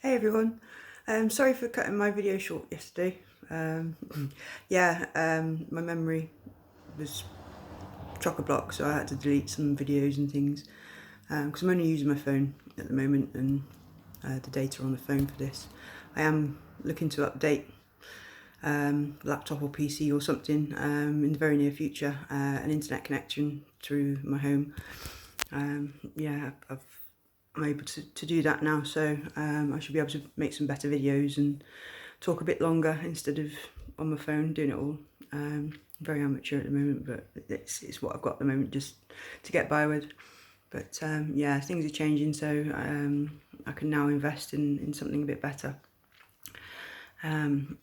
Hey everyone, sorry for cutting my video short yesterday. My memory was chock-a-block, so I had to delete some videos and things because I'm only using my phone at the moment and the data on the phone for this. I am looking to update laptop or PC or something in the very near future, an internet connection through my home. I'm able to do that now, so I should be able to make some better videos and talk a bit longer instead of on my phone doing it all. Very amateur at the moment, but it's what I've got at the moment just to get by with. But things are changing, so I can now invest in something a bit better. I've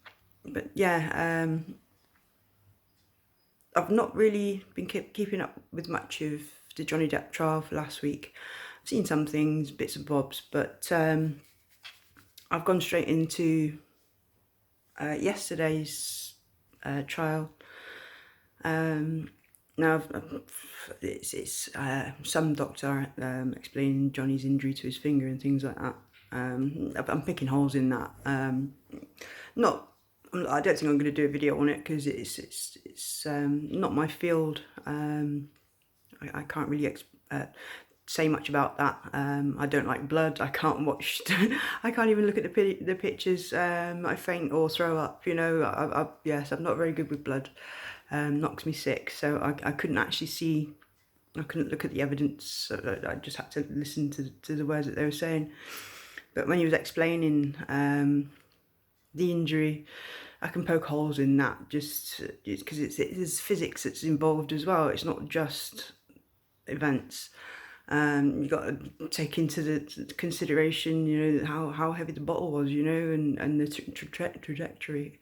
not really been keeping up with much of the Johnny Depp trial for last week. I've seen some things, bits and bobs, but I've gone straight into yesterday's trial. Now, it's some doctor explaining Johnny's injury to his finger and things like that. I'm picking holes in that. I don't think I'm going to do a video on it because it's not my field. I can't really say much about that. I don't like blood. I can't watch. I can't even look at the pictures. I faint or throw up. You know. Yes, I'm not very good with blood. Knocks me sick. So I couldn't actually see. I couldn't look at the evidence. So I just had to listen to the words that they were saying. But when he was explaining the injury, I can poke holes in that just because it's physics that's involved as well. It's not just events. You've got to take into the consideration, you know, how heavy the bottle was, you know, and the trajectory,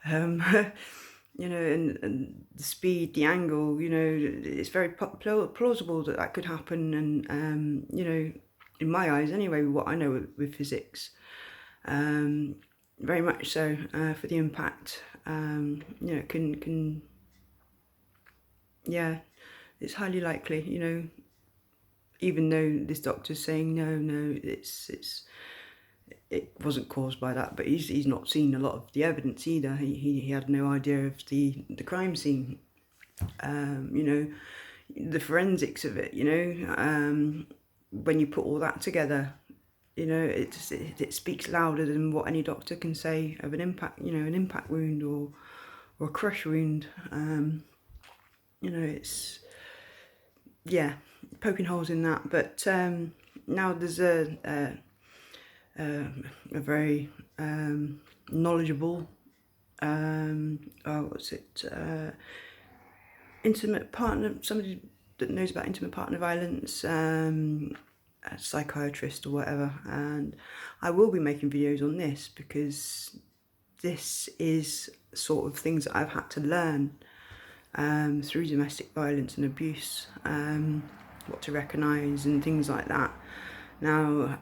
you know, and the speed, the angle, you know, it's very plausible that could happen. And, you know, in my eyes anyway, what I know with physics, very much so for the impact, you know, yeah, it's highly likely, you know, even though this doctor's saying no, it wasn't caused by that, but he's not seen a lot of the evidence either. He had no idea of the crime scene, you know, the forensics of it, you know, when you put all that together, you know, it speaks louder than what any doctor can say of an impact, you know, an impact wound or a crush wound. You know, it's, yeah, poking holes in that. But now there's a very knowledgeable, intimate partner, somebody that knows about intimate partner violence, a psychiatrist or whatever. And I will be making videos on this because this is sort of things that I've had to learn through domestic violence and abuse, what to recognise and things like that. Now,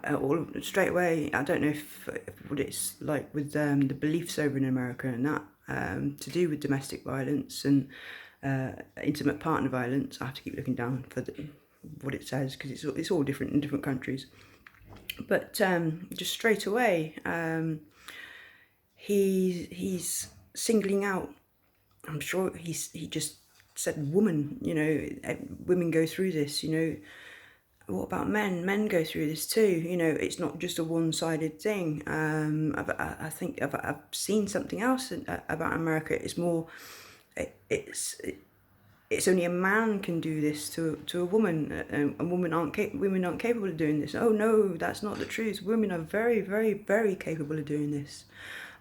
straight away, I don't know if what it's like with the beliefs over in America and that, to do with domestic violence and intimate partner violence. I have to keep looking down for what it says because it's all different in different countries. But just straight away, he's singling out. I'm sure he just said woman. You know, women go through this. You know, what about men? Men go through this too. You know, it's not just a one-sided thing. I think I've seen something else about America. It's more, it's only a man can do this to a woman, and women aren't capable of doing this. Oh no, that's not the truth. Women are very, very, very capable of doing this.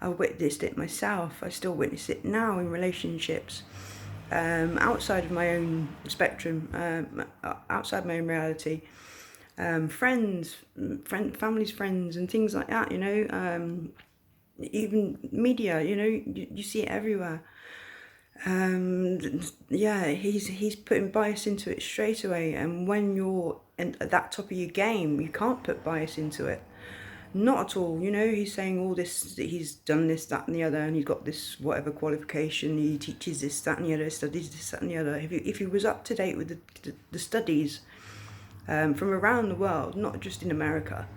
I witnessed it myself. I still witness it now in relationships, outside of my own spectrum, outside my own reality. Friends, families, friends, and things like that. You know, even media. You know, you see it everywhere. He's putting bias into it straight away, and when you're at that top of your game, you can't put bias into it. Not at all. You know, he's saying all this, he's done this, that and the other, and he's got this whatever qualification, he teaches this, that and the other, studies this, that and the other. If he was up to date with the studies from around the world, not just in America,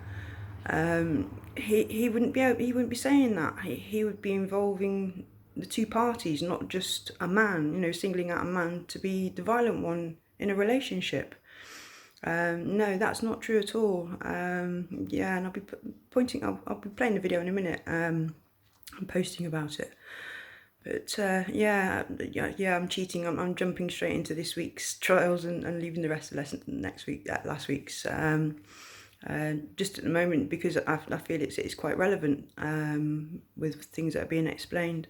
he wouldn't be saying that. He would be involving the two parties, not just a man, you know, singling out a man to be the violent one in a relationship. No, that's not true at all. Yeah, and I'll be I'll be playing the video in a minute, and posting about it. But yeah, I'm cheating. I'm jumping straight into this week's trials and leaving the rest of the lesson next week, last week's. Just at the moment, because I feel it's quite relevant with things that are being explained,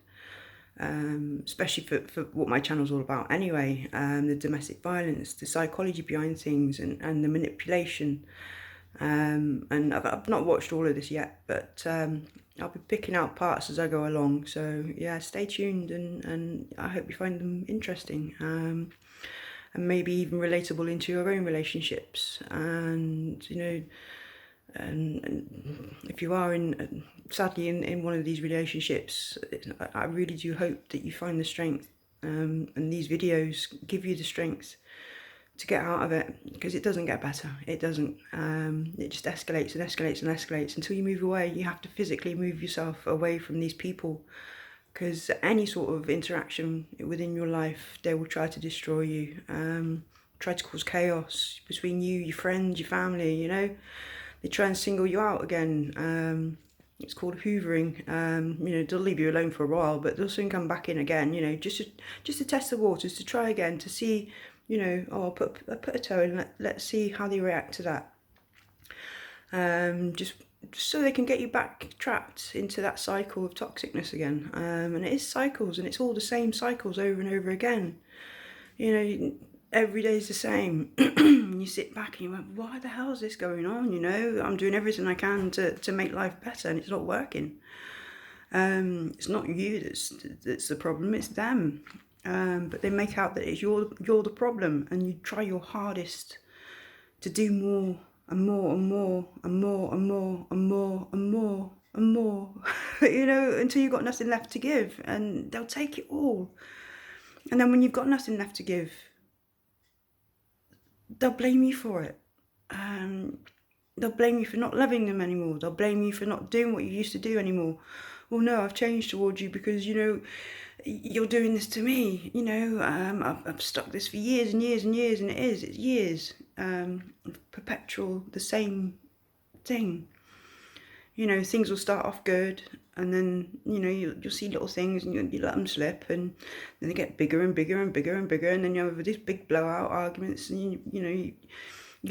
especially for what my channel's all about anyway, the domestic violence, the psychology behind things, and the manipulation. And I've not watched all of this yet, but I'll be picking out parts as I go along. So yeah, stay tuned, and I hope you find them interesting, and maybe even relatable into your own relationships. And you know, and if you are sadly in one of these relationships, I really do hope that you find the strength, and these videos give you the strength to get out of it, because it doesn't get better. It doesn't. It just escalates and escalates and escalates until you move away. You have to physically move yourself away from these people, because any sort of interaction within your life, they will try to destroy you, try to cause chaos between you, your friends, your family, you know. They try and single you out again. It's called hoovering. You know, they'll leave you alone for a while, but they'll soon come back in again, you know, just to test the waters, to try again, to see, you know, oh, I'll put a toe in, let's see how they react to that. Just so they can get you back trapped into that cycle of toxicness again. And it is cycles, and it's all the same cycles over and over again. You know, every day is the same. You sit back and you went, why the hell is this going on? You know, I'm doing everything I can to make life better, and it's not working. It's not you that's the problem, it's them. But they make out that it's you're the problem, and you try your hardest to do more and more and more and more and more and more and more and more, you know, until you've got nothing left to give, and they'll take it all. And then when you've got nothing left to give, they'll blame you for it. They'll blame you for not loving them anymore. They'll blame you for not doing what you used to do anymore. Well, no, I've changed towards you because, you know, you're doing this to me. You know, I've stuck this for years and years and years, and it's years. Perpetual, the same thing. You know, things will start off good, and then, you know, you'll see little things, and you let them slip, and then they get bigger and bigger and bigger and bigger, and then you have this big blowout arguments, and you know, you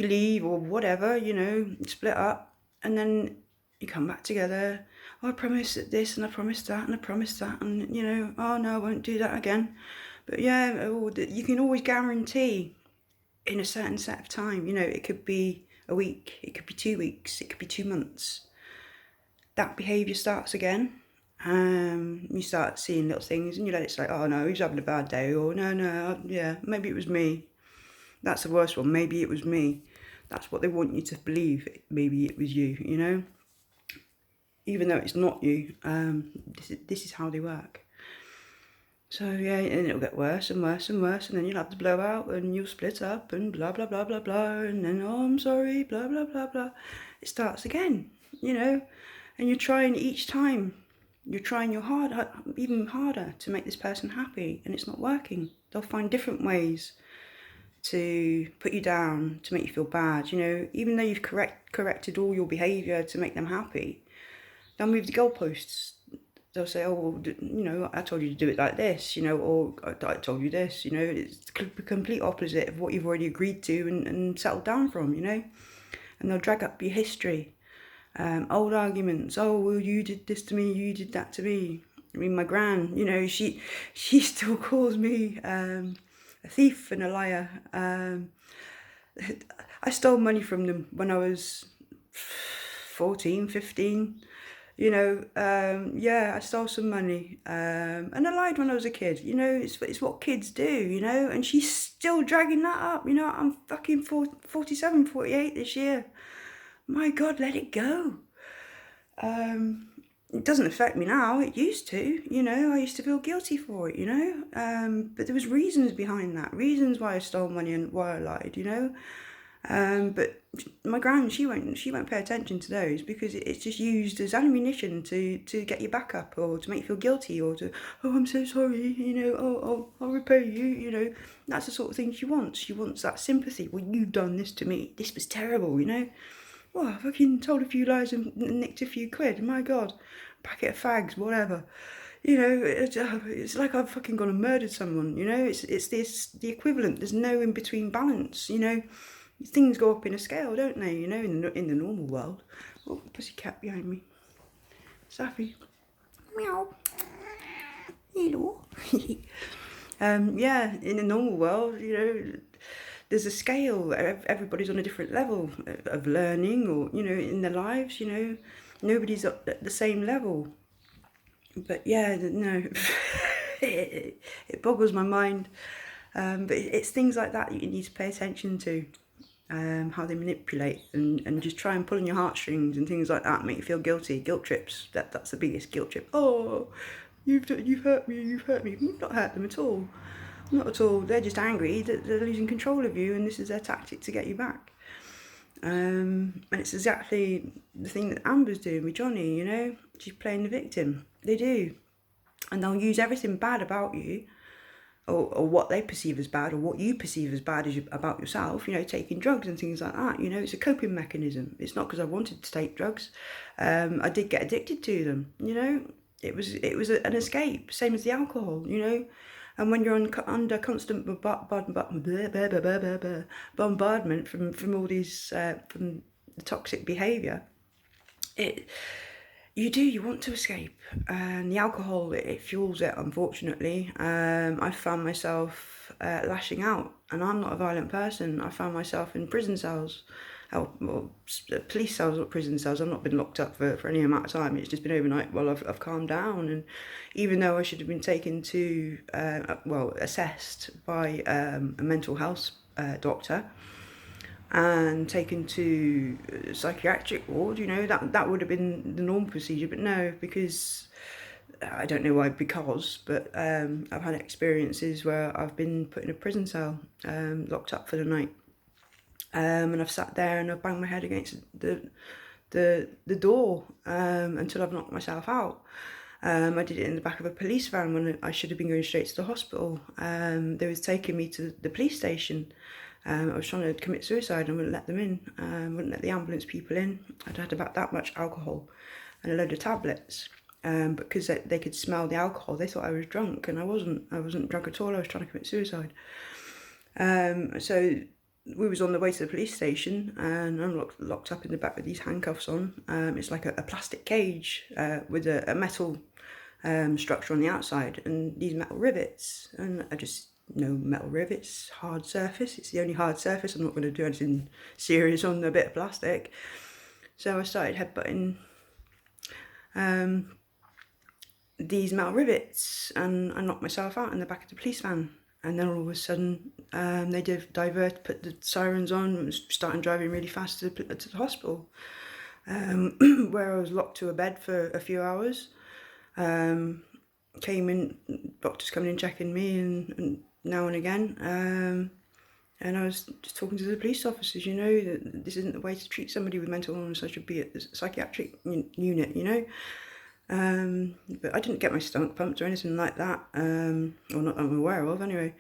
leave or whatever, you know, split up, and then you come back together. Oh, I promised this, and I promised that, and I promised that, and, you know, oh no, I won't do that again. But yeah, you can always guarantee in a certain set of time, you know, it could be a week, it could be 2 weeks, it could be 2 months. That behaviour starts again. You start seeing little things, and you let it say, oh no, he's having a bad day, or no, yeah, maybe it was me. That's the worst one, maybe it was me. That's what they want you to believe, maybe it was you, you know? Even though it's not you, this is how they work. So yeah, and it'll get worse and worse and worse, and then you'll have the blowout, and you'll split up, and blah, blah, blah, blah, blah, and then, oh, I'm sorry, blah, blah, blah, blah. It starts again, you know? And you're trying each time, you're trying your even harder to make this person happy, and it's not working. They'll find different ways to put you down, to make you feel bad, you know. Even though you've corrected all your behaviour to make them happy, they'll move the goalposts. They'll say, oh, well, you know, I told you to do it like this, you know, or I told you this, you know. It's the complete opposite of what you've already agreed to and settled down from, you know. And they'll drag up your history. Old arguments. Oh, well, you did this to me, you did that to me. I mean, my gran, you know, she still calls me a thief and a liar. I stole money from them when I was 14, 15. You know, yeah, I stole some money, and I lied when I was a kid. You know, it's what kids do, you know, and she's still dragging that up. You know, I'm fucking 47, 48 this year. My God, let it go. It doesn't affect me now. It used to, you know. I used to feel guilty for it, you know. But there was reasons behind that, reasons why I stole money and why I lied, you know. But my gran, she won't pay attention to those, because it's just used as ammunition to get you back up, or to make you feel guilty, or to, oh, I'm so sorry, you know, oh, I'll repay you, you know. That's the sort of thing she wants. She wants that sympathy. Well, you've done this to me. This was terrible, you know. Well, I fucking told a few lies and nicked a few quid. My God, packet of fags, whatever. You know, it's like I've fucking gone and murdered someone. You know, it's the equivalent. There's no in between balance. You know, things go up in a scale, don't they? You know, in the normal world. Oh, pussycat behind me. Safi. Meow. Hello. Yeah, in the normal world, you know, there's a scale. Everybody's on a different level of learning, or, you know, in their lives, you know, nobody's at the same level. But yeah, no, it boggles my mind. But it's things like that you need to pay attention to, how they manipulate, and just try and pull on your heartstrings and things like that, make you feel guilty. Guilt trips, that's the biggest guilt trip. Oh, you've hurt me, you've hurt me. You've not hurt them at all. Not at all. They're just angry that they're losing control of you, and this is their tactic to get you back. And it's exactly the thing that Amber's doing with Johnny, you know. She's playing the victim. They do. And they'll use everything bad about you, or what they perceive as bad, or what you perceive as bad about yourself, you know, taking drugs and things like that. You know, it's a coping mechanism. It's not because I wanted to take drugs. I did get addicted to them, you know. It was an escape, same as the alcohol, you know. And when you're under constant bombardment from all these, from the toxic behaviour, you want to escape. And the alcohol, it fuels it, unfortunately. I found myself lashing out, and I'm not a violent person. I found myself in prison cells. Well, police cells or prison cells. I've not been locked up for any amount of time. It's just been overnight while I've calmed down. And even though I should have been taken to, assessed by a mental health doctor and taken to psychiatric ward, you know, that would have been the normal procedure. But no, because I don't know why, but I've had experiences where I've been put in a prison cell, locked up for the night. And I've sat there and I've banged my head against the door until I've knocked myself out. I did it in the back of a police van when I should have been going straight to the hospital. They was taking me to the police station. I was trying to commit suicide and wouldn't let them in, wouldn't let the ambulance people in. I'd had about that much alcohol and a load of tablets. But because they could smell the alcohol, they thought I was drunk, and I wasn't. I wasn't drunk at all. I was trying to commit suicide. So we was on the way to the police station, and I'm locked up in the back with these handcuffs on. It's like a plastic cage with a metal structure on the outside, and these metal rivets. And I just know metal rivets, hard surface. It's the only hard surface. I'm not going to do anything serious on a bit of plastic. So I started headbutting these metal rivets, and I knocked myself out in the back of the police van. And then all of a sudden, they put the sirens on, and was starting driving really fast to the hospital, where I was locked to a bed for a few hours. Came in, doctors coming in checking me, and now and again. And I was just talking to the police officers, you know, that this isn't the way to treat somebody with mental illness. I should be at the psychiatric unit, you know. But I didn't get my stomach pumped or anything like that, or not that I'm aware of anyway.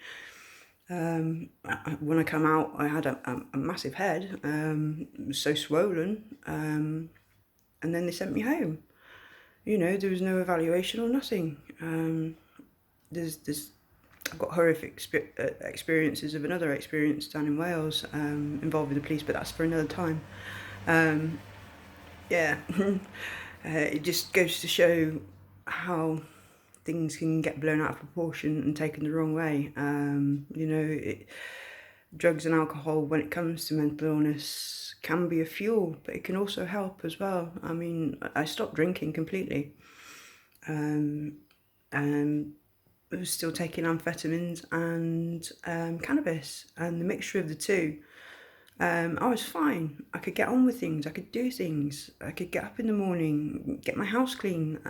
When I come out, I had a massive head, it was so swollen, and then they sent me home. You know, there was no evaluation or nothing. I've got horrific experiences of another experience down in Wales, involving the police, but that's for another time. Yeah. It just goes to show how things can get blown out of proportion and taken the wrong way. You know, drugs and alcohol, when it comes to mental illness, can be a fuel, but it can also help as well. I mean, I stopped drinking completely, and I was still taking amphetamines and cannabis, and the mixture of the two. I was fine. I could get on with things. I could do things. I could get up in the morning, get my house clean,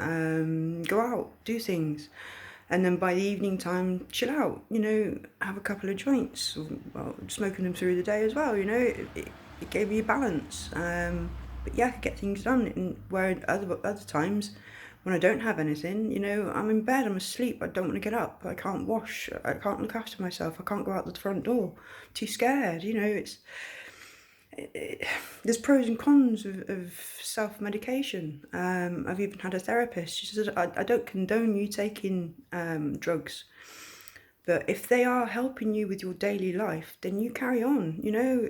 go out, do things. and then by the evening time, chill out, you know, have a couple of joints, or, well, smoking them through the day as well, you know, it gave me a balance. But yeah, I could get things done. And where other times, when I don't have anything, you know, I'm in bed, I'm asleep, I don't want to get up, I can't wash, I can't look after myself, I can't go out the front door, too scared, you know, there's pros and cons of self-medication. I've even had a therapist. She said, I don't condone you taking drugs, but if they are helping you with your daily life, then you carry on. You know,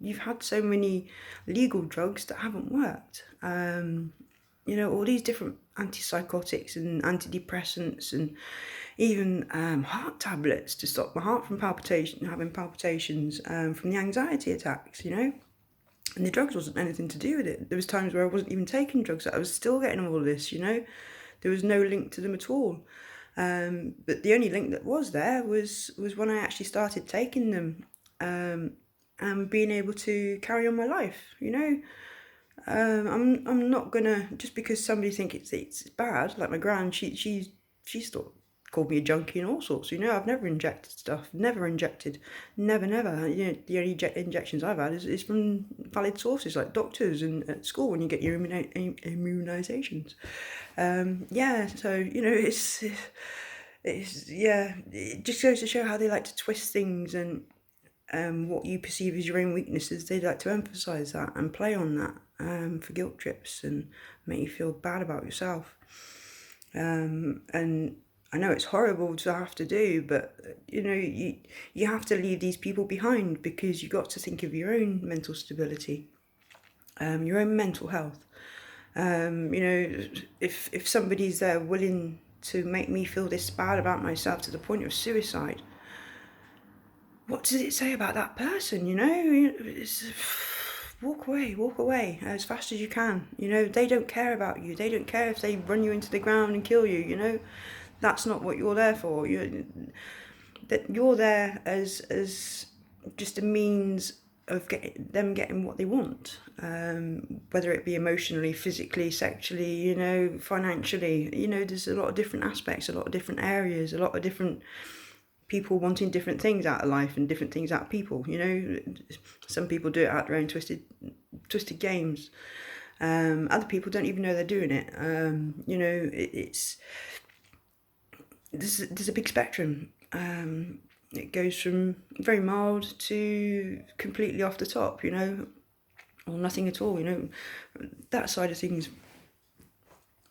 you've had so many legal drugs that haven't worked. You know, all these different antipsychotics and antidepressants, and even heart tablets to stop my heart from having palpitations from the anxiety attacks, you know. And the drugs wasn't anything to do with it. There was times where I wasn't even taking drugs, I was still getting all of this, you know. There was no link to them at all. But the only link that was there was when I actually started taking them, and being able to carry on my life, you know. I'm not gonna, just because somebody thinks it's bad, like my gran, she's called me a junkie and all sorts. You know, I've never injected stuff, never. You know, the only injections I've had is from valid sources like doctors and at school when you get your immunisations. Yeah, so you know, yeah, it just goes to show how they like to twist things, and what you perceive as your own weaknesses, they like to emphasise that and play on that for guilt trips and make you feel bad about yourself. And I know it's horrible to have to do, but you know, you have to leave these people behind, because you've got to think of your own mental stability, your own mental health. You know, if somebody's there willing to make me feel this bad about myself to the point of suicide, what does it say about that person? You know, walk away as fast as you can. You know, they don't care about you. They don't care if they run you into the ground and kill you. You know, that's not what you're there for. You're there as just a means of getting what they want, whether it be emotionally, physically, sexually, you know, financially. You know, there's a lot of different aspects, a lot of different areas, a lot of different people wanting different things out of life and different things out of people. You know, some people do it out their own twisted games. Other people don't even know they're doing it. You know, there's a big spectrum. It goes from very mild to completely off the top, you know, or nothing at all, you know. That side of things,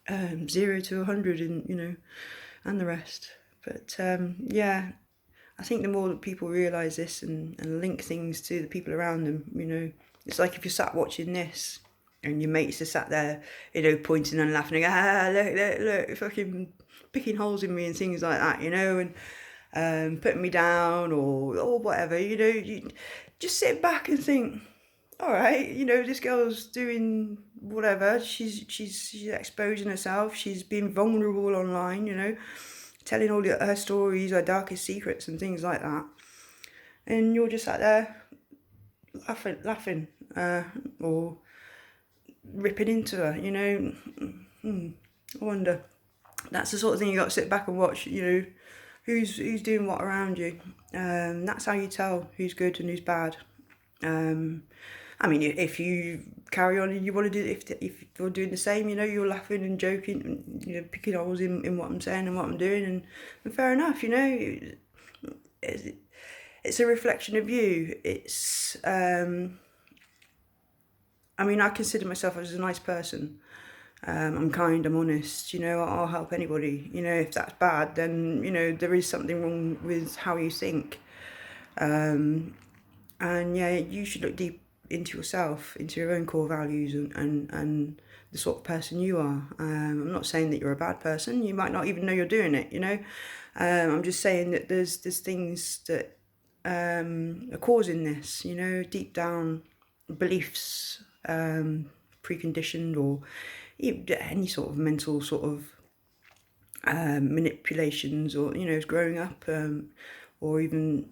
0 to 100, and you know, and the rest. But yeah, I think the more that people realise this and link things to the people around them, you know, it's like if you're sat watching this and your mates are sat there, you know, pointing and laughing, look, fucking picking holes in me and things like that, you know, and putting me down or whatever, you know, you just sit back and think, all right, you know, this girl's doing whatever, she's exposing herself, she's being vulnerable online, you know, telling all her stories, her darkest secrets and things like that, and you're just sat there laughing, or ripping into her, you know. I wonder. That's the sort of thing you got to sit back and watch, you know, who's doing what around you. That's how you tell who's good and who's bad. I mean, if you carry on and you want to do, if you're doing the same, you know, you're laughing and joking, and, you know, picking holes in what I'm saying and what I'm doing, and fair enough, you know, it's a reflection of you. It's, I mean, I consider myself as a nice person. I'm kind, I'm honest, you know, I'll help anybody. You know, if that's bad, then, you know, there is something wrong with how you think. And yeah, you should look deep into yourself, into your own core values, and the sort of person you are. I'm not saying that you're a bad person. You might not even know you're doing it, you know. I'm just saying that there's things that are causing this, you know, deep down beliefs, preconditioned, or any sort of mental sort of manipulations, or, you know, growing up, or even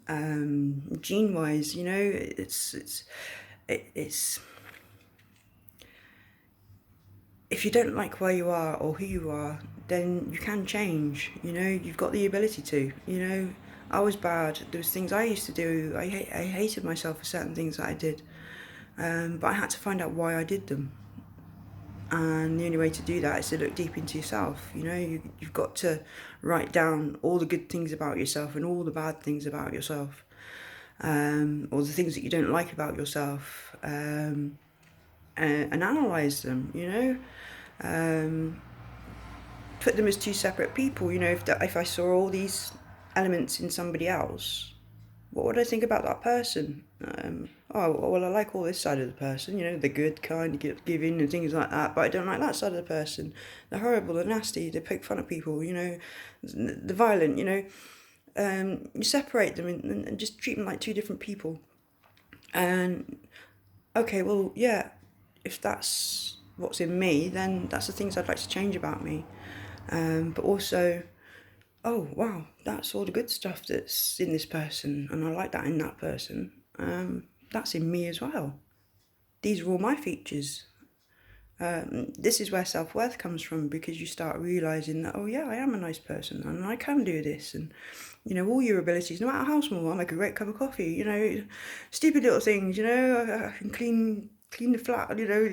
gene wise, you know, it's if you don't like where you are or who you are, then you can change. You know, you've got the ability to. You know, I was bad. There was things I used to do. I hated myself for certain things that I did, but I had to find out why I did them. And the only way to do that is to look deep into yourself. You know, you've got to write down all the good things about yourself and all the bad things about yourself, or the things that you don't like about yourself, and analyse them. You know, put them as two separate people. You know, if I saw all these elements in somebody else, what would I think about that person? Oh, well, I like all this side of the person, you know, the good, kind, giving and things like that, but I don't like that side of the person. They're horrible, they're nasty, they poke fun at people, you know, the violent, you know. You separate them and just treat them like two different people. And, okay, well, yeah, if that's what's in me, then that's the things I'd like to change about me. But also, oh wow, that's all the good stuff that's in this person, and I like that in that person. That's in me as well. These are all my features. This is where self-worth comes from, because you start realising that, oh yeah, I am a nice person and I can do this, and you know, all your abilities, no matter how small. I make a great cup of coffee, you know, stupid little things, you know, I can clean the flat, you know,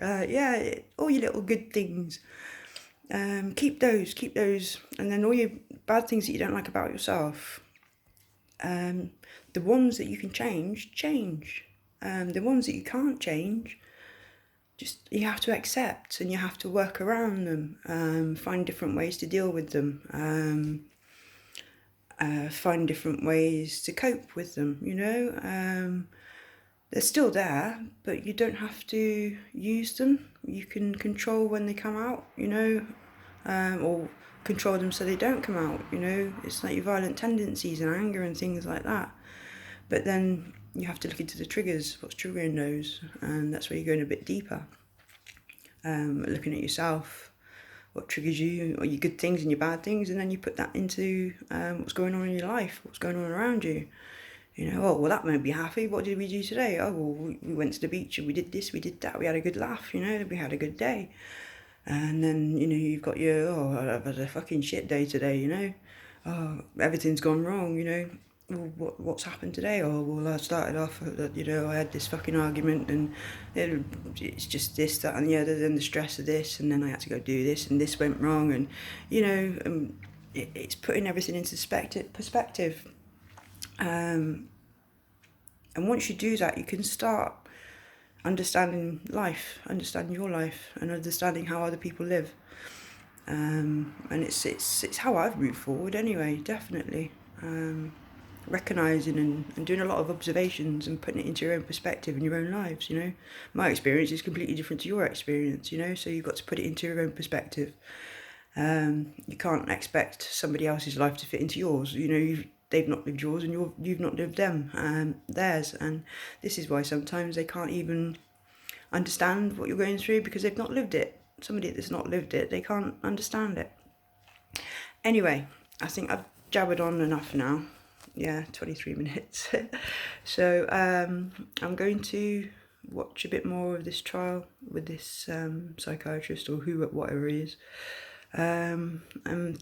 yeah, all your little good things. Keep those, and then all your bad things that you don't like about yourself, the ones that you can change, the ones that you can't change, just you have to accept, and you have to work around them, find different ways to deal with them, find different ways to cope with them, you know. They're still there, but you don't have to use them. You can control when they come out, you know, or control them so they don't come out, you know. It's like your violent tendencies and anger and things like that. But then you have to look into the triggers, what's triggering those, and that's where you're going a bit deeper. Looking at yourself, what triggers you, or your good things and your bad things, and then you put that into what's going on in your life, what's going on around you. You know, oh, well, that made me happy. What did we do today? Oh, well, we went to the beach and we did this, we did that. We had a good laugh, you know, we had a good day. And then, you know, you've got your, oh, I've had a fucking shit day today, you know. Oh, everything's gone wrong, you know. Well, what's happened today? Oh, well, I started off, you know, I had this fucking argument, and it's just this, that, and the other, then the stress of this, and then I had to go do this, and this went wrong, and, you know, it's putting everything into perspective. And once you do that, you can start understanding life, understanding your life, and understanding how other people live. And it's how I've moved forward anyway, definitely. Recognising and doing a lot of observations and putting it into your own perspective in your own lives, you know. My experience is completely different to your experience, you know, so you've got to put it into your own perspective. You can't expect somebody else's life to fit into yours, you know. They've not lived yours, and you've not lived them, theirs, and this is why sometimes they can't even understand what you're going through, because they've not lived it. Somebody that's not lived it, they can't understand it. Anyway, I think I've jabbered on enough now. Yeah, 23 minutes. So I'm going to watch a bit more of this trial with this psychiatrist, or whatever he is, and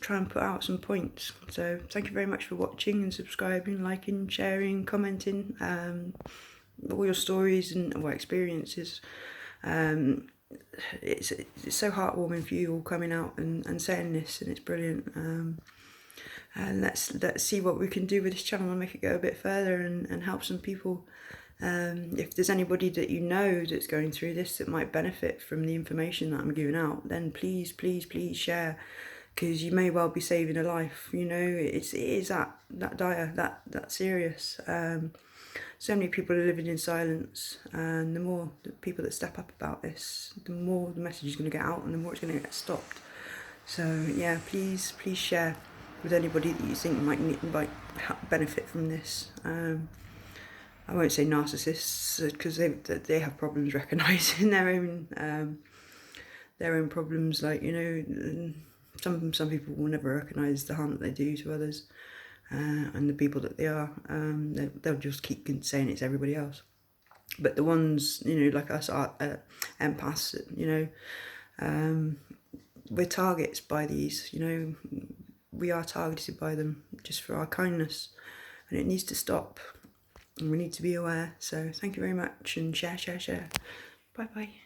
try and put out some points. So thank you very much for watching and subscribing, liking, sharing, commenting, all your stories and experiences. It's so heartwarming for you all coming out and saying this, and it's brilliant. And let's see what we can do with this channel and make it go a bit further and help some people. If there's anybody that you know that's going through this that might benefit from the information that I'm giving out, then please share, because you may well be saving a life. You know, it is that dire, that serious. So many people are living in silence, and the more the people that step up about this, the more the message is going to get out, and the more it's going to get stopped. So yeah, please share with anybody that you think might benefit from this. I won't say narcissists, because they have problems recognising their own problems. Like, you know, some people will never recognise the harm that they do to others, and the people that they are. They'll just keep saying it's everybody else. But the ones, you know, like us, are empaths, you know, we're targets by these, you know, we are targeted by them just for our kindness, and it needs to stop, and we need to be aware. So thank you very much, and share. Bye bye.